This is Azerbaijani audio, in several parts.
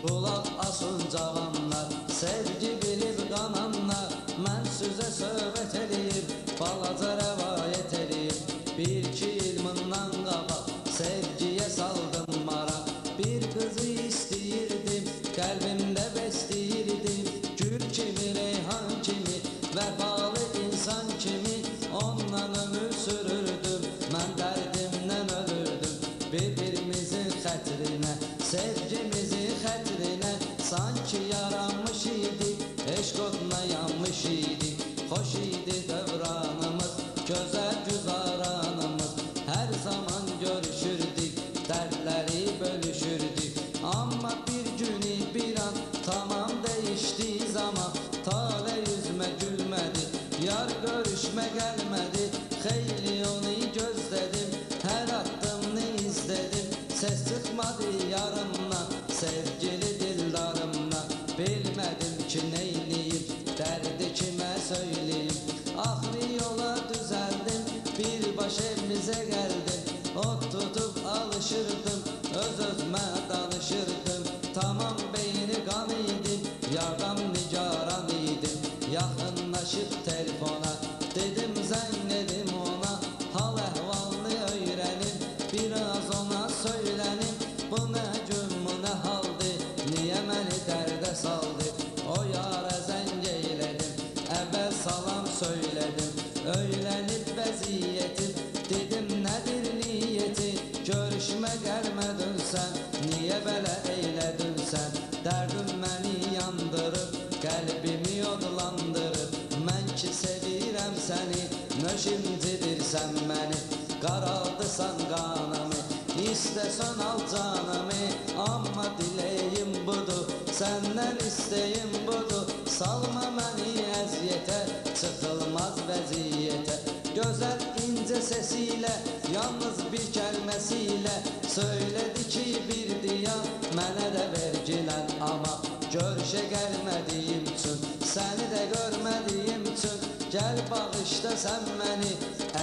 Qulaq asın cavanlar, sevgi bilib qananlar. Mən sizə söhbət eləyib, balaca rəvayət eləyib. Bir-iki il bundan qabaq sevgiyə saldım maraq. Bir qızı istəyirdim, qəlbimdə bəsləyirdim. Gül kimi, reyhan kimi, vəfalı insan kimi onunla ömür sürürdüm. Mən dərdimdən ölürdüm bir-birimizin xətrinə, sevgimizin xətrinə. Sanki yaranmış idik, eşq oduna yanmış idik. Xoş idi dövranımız, gözəl güzaranımız. Hər zaman görüşürdük, dərdləri bölüşürdük. Amma bir günü bir an tamam dəyişdi zaman. Tale yüzmə gülmədi, yar görüşmə gəlmədi. Xeyli onu gözlədim, hər addımını izlədim. Səs çıxmadı yarımdan, sevgili dildarımdan. Bilmədim ki neyliyim, dərdi kimə söyleyim. Axri yola düzəldim, birbaş evimizə gəldim. Ot tutub alışırdım, öz-özmə danışırdım. Tamam beyni qan idim, yardan nigaran idim. Yaxınlaşıb telefona, dedim zəng edim ona. Hal əhvalını öyrənim, biraz ona söylənim. Bu nə gün, bu nə haldır, niyə məni dərdə saldı? O yara zəng eylədim, əvvəl salam söylədim. Öyrənib vəziyyətim, dedim nədir niyyəti? Görüşmə gəlmədin sən, niyə belə eylədin sən? Dərdim məni yandırıb, qəlbimi odlandırıb. Mən ki sevirəm səni, nöşincidirsən məni. Qaraldısan qanamı, istəsən al canımı. Amma diləyim budur, səndən istəyim budur. Salma məni əziyyətə, çıxılmaz vəziyyətə. Gözəl incə səsilə, yalnız bir kəlməsilə söylədi ki bir diyan, mənə də vergilən ama. Görüşə gəlmədiyim üçün, səni də görmədiyim üçün, gəl bağışla sən məni,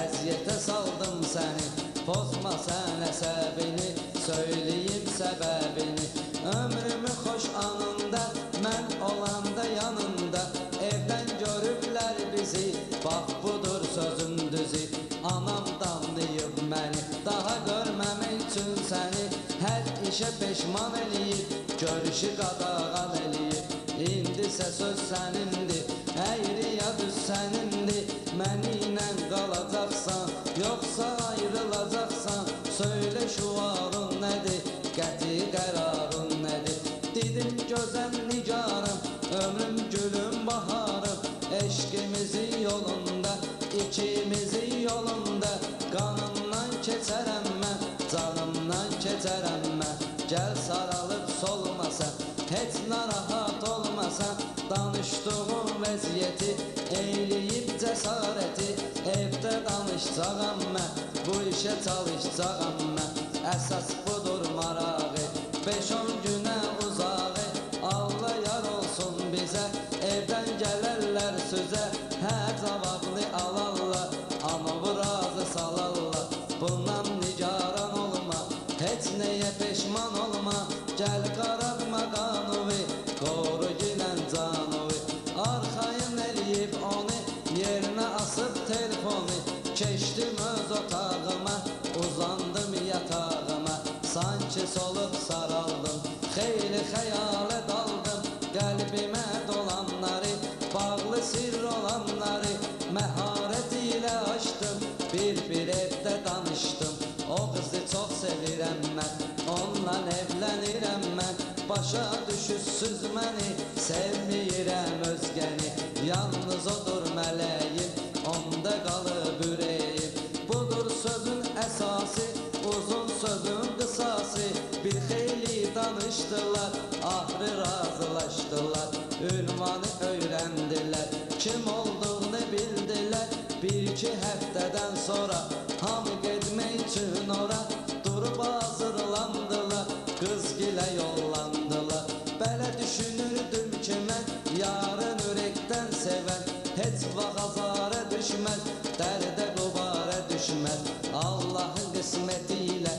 əziyyətə saldım səni. Pozma sən əsəbini, söyləyim səbəbini. Ömrümü xoş anında, mən olanda yanında. Evdən görüblər bizi, bax budur sözün düzü. Anam danlayıb məni, daha görməmək üçün səni. Hər işə peşman eləyib, görüşü qadağan eləyib. İndisə söz sənindir, əyri ya düz sənindir. Mənimlə qalacaqsan, yoxsa ayrılacaqsan. Söylə şuarın nədir, qəti qərarın nədir? Dedim gözəl nigarım, ömrüm gülüm baharım. Eşqimizin yolunda, ikimizin yolunda. Qanımdan keçərəm mən, canımdan keçərəm mən. Gəl saralıb solmasan, heç narahat olmasan. Danışdığım vəziyyəti, eyləyib cəsarəti. Evdə danışacağam mən, bu işə çalışacağam mən. Əsas budur marağı, 5-10 günə uzağı. Allah yar olsun bizə, evdən gələrlər sözə. Hə cavabını alarlar, anovu razı salarlar. Bundan nigaran olma, heç nəyə peşman olma. Gəl qararma qanovi, qoru gilən canovi. Arxayın eləyib onu, yerinə asıb telefonu. Keçdim öz otağıma, uzandım yatağıma. Sanki solub saraldım, xeyli xəyalə daldım. Qəlbimə dolanları, bağlı sirr olanları. Məharət ilə açdım, bir evdə danışdım. O qızı çox sevirəm mən, onunla evlənirəm mən. Başa düşürsüz məni, sevməyirəm özgəni. Yalnız odur mələyim, onda qalıb ürəyim. Budur sözün əsası, uzun sözün qısası. Bir xeyli danışdılar, ahırı razılaşdılar. Ünvanı öyrəndilər, kim olduğunu bildilər. Bir-iki həftədən sonra hamı getmək üçün ora durub hazırlandılar. Qız gilə yollandılar. Belə düşünürdüm ki mən, yarın ürəkdən sevən heç vaxt azara düşməz, dərdə qubara düşməz. Allahın qisməti ilə,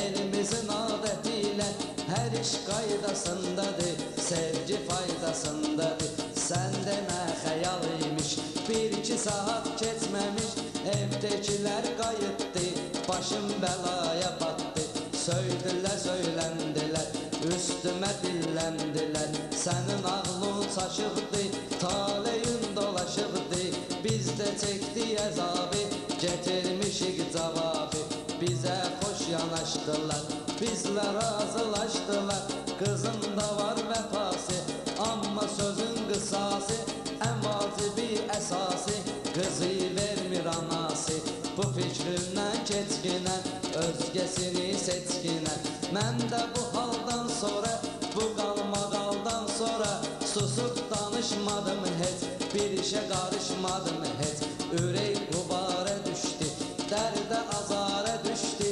elimizin adəti ilə Hər iş qaydasındadır, sevgi faydasındadır. Səndə nə xəyal imiş, bir-iki saat keçməmiş, evdəkilər qayıtdı, başım bəlaya batdı. Söydülər, söyləndilər, üstümə dilləndilər. Sənin ağlın çaşıqdı, taleyin dolaşıqdı. Biz də çəkdik əzabı, getirmişik cavabı. Bizə xoş yanaşdılar, bizlə razılaşdılar. Qızın da var vəfası, amma sözün qısası, ən vacibi əsası, qızı vermir anası. Bu fikrindən keçkinə, özgəsini seçkinə. Mən də bu haldan sonra, bu qalmaqaldan sonra susub danışmadım heç, bir işə qarışmadım heç. Ürək qubara düşdü, dərdə azara düşdü,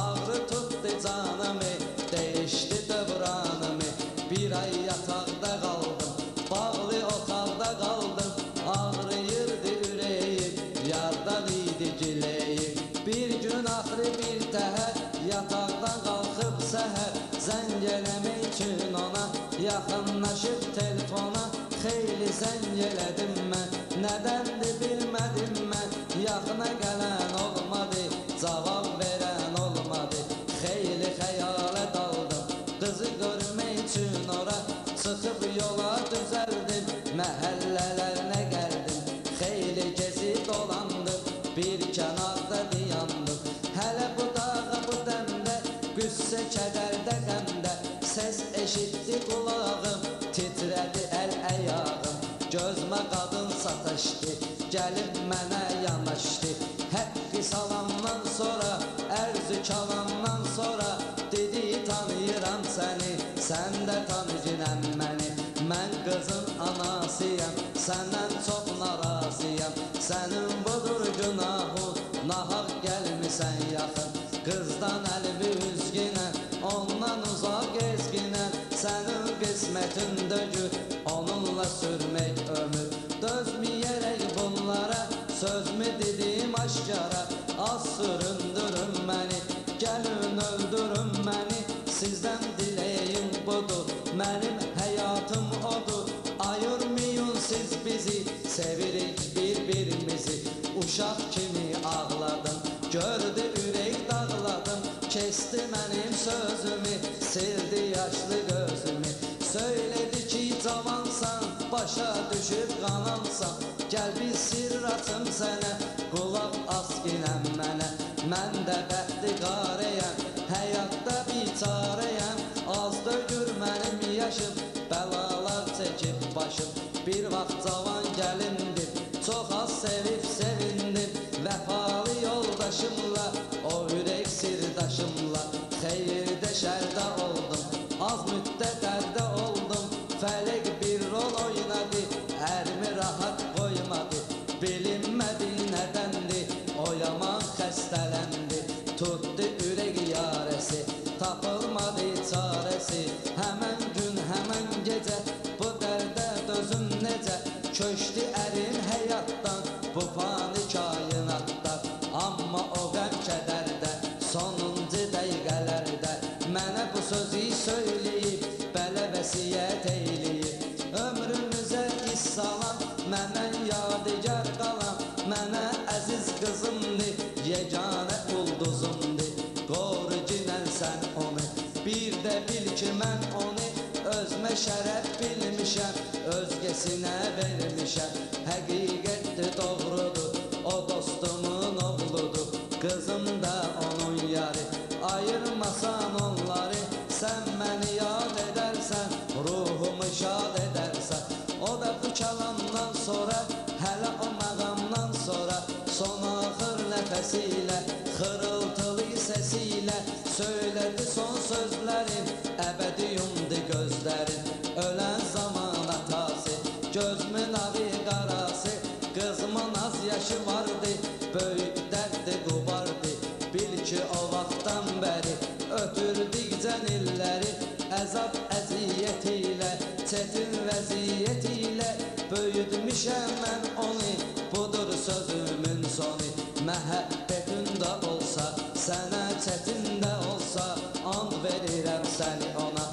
ağrı tutdu canımı, değişdi dövranımı. Bir ay yataqda qaldım, bağlı otaqda qaldım, ağrıyırdı ürəyim, yardan idi giləyim. Bir gün axırı bir təhər, yataqdan qalxıb səhər, zəng eləmək üçün ona, yaxınlaşıb telefona. Xeyli zəng elədim mən, nədəndir bilmədim mən, yaxına gələn olmadı, cavab verən olmadı. Xeyli xəyalə daldım, qızı görmək üçün ora, çıxıb yola düzəldim, məhəllələrinə gəldim. Xeyli gezib dolandım, bir kənarda dayandım. Hələ bu dağa bu dəmdə, qüssə kədərdə qəmdə, səs eşitdi qulağım, titrədi əl əyağım. Gözmə qadın sataşdı, gəlib mənə yanaşdı. Həqqi salamdan sonra, ərzü kalamdan sonra, dedi tanıyıram səni, sən də tanıcınəm məni. Mən qızın anasıyam, səndən çox narazıyam. Sənin budur günahın, nahaq gəlmisən yaxın. Qızdan əlbi üzgünə, ondan uzaq ezginə. Sənin qismətin dögür, onunla sürmək ömür. Dözməyərək bunlara, sözmü dedim aşkara. Az süründürün məni, gəlin öldürün məni. Sizdən diləyim budur, mənim həyatım odur. Ayırmayın siz bizi, sevirik bir-birimizi. Uşaq kimi ağladım, gördü ürək dağladım. Kesti mənim sözümü, sildi yaşlı gözümü. Söylədi ki cavansan, başa düşüb qanamsan. Gəl bir sirr açım sənə, qulaq as ginəm mənə. Mən də bəxti qarəyəm, həyatda biçarəyəm. Az dögür mənim yaşım, bəlalar çəkib başım. Bir vaxt cavan gəlindim, çox az sevib sevindim. Vəfalı yoldaşımla, o ürək sirdaşımla. Xeyirdə şərdə oldum, az müddət ərdə oldum. Fələk bir rol oynadı, ərimi rahat qoymadı. Bilinmədi nədəndir, o yaman xəstələndi. Tutdu ürək yarəsi, tapılmadı çarəsi. Həmən gün, həmən gecə, bu dərdə dözüm necə. Köçdü ərim həyatdan, bu fani kainatdan. Amma o qəm kədərdə, sonuncu dəqiqələrdə mənə bu sözü söyləyib, belə vəsiyyət eyləyib. Ömrümüzə iz salan, mənə yadigar qalan, mənə əziz qızımdır, yeganə ulduzumdur. Qoru ginən sən onu, bir də bil ki mən onu özmə şərəf bilmişəm, özgəsinə vermişəm. Həqiqətdir, doğrudur, o dostumun oğludur. Qızım da onun yarı, ayırmasan onları. Sən məni yad edərsən, ruhumu şad edərsən. O da bu kəlamdan sonra, hələ o məqamdan sonra, son axır nəfəsilə, xırıltılı səsilə söylədi son sözlərim, əbədi yumdu gözlərim. Ölən zaman atası, gözümün ağı qarası, qızımın az yaşı vardı, böyük dərdi qubardı. Bil ki o vaxtdan bəri ötürdükcən illəri, əzab əziyyət ilə, çətin vəziyyət ilə böyütmüşəm mən onu. Budur sözümün sonu, məhəbbətin də olsa, sənə çətin də olsa, and verirəm səni ona.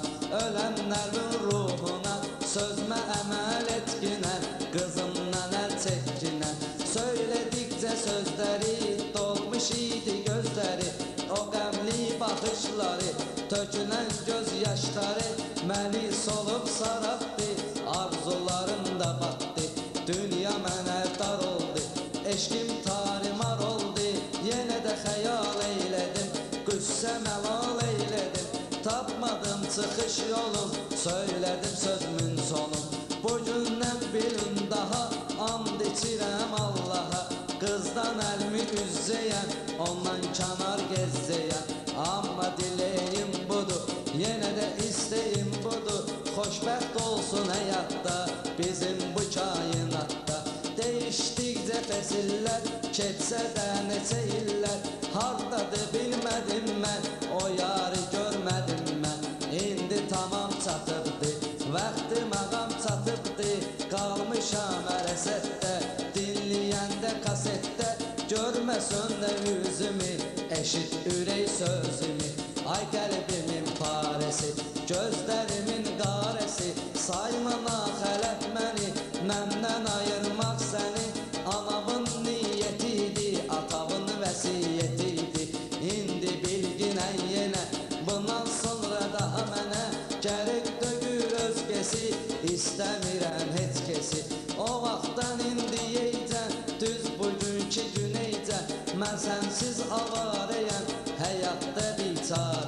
sözləri, dolmuş idi gözləri, o qəmli baxışları, tökülən göz yaşları məni solub sarabdı, arzularım da batdı, dünya mənə dar oldu, eşkim tarimar oldu, yenə də xəyal eylədim, qüssə məlal eylədim, tapmadım çıxış yolum, söylədim sözümün sonum, bugündən bir gün daha and içirəm Allaha, qızdan əlmi üzzəyəm, ondan kənar gezzəyəm, amma diləyim budur, yenə də istəyim budur, xoşbəxt olsun həyatda, bizim bu kainatda, değişdikcə fəsillər, keçsə də neçə illər, hardadır bilmədim mən, o yarı görmədim mən, indi tamam çatıbdı, vaxtım ağam çatıbdı, qalmışam ərəsətdə, dinləyəndə kasetdə, görməsən də üzümü, eşit ürək sözümü, ay qəlbimin parəsi, gözlərimin qarəsi, saymana xələf məni, məndən ayırmaq səni, anamın niyyəti idi, atamın vəsiyyəti idi, indi bilginən yenə, bundan sonra daha mənə, gərək dögür özgəsi, istəmirəm heç kesi, o vaxtdan indiyəcən, düz bugünkü güneycən, mən sənsiz avarəyəm, həyatda biçarə.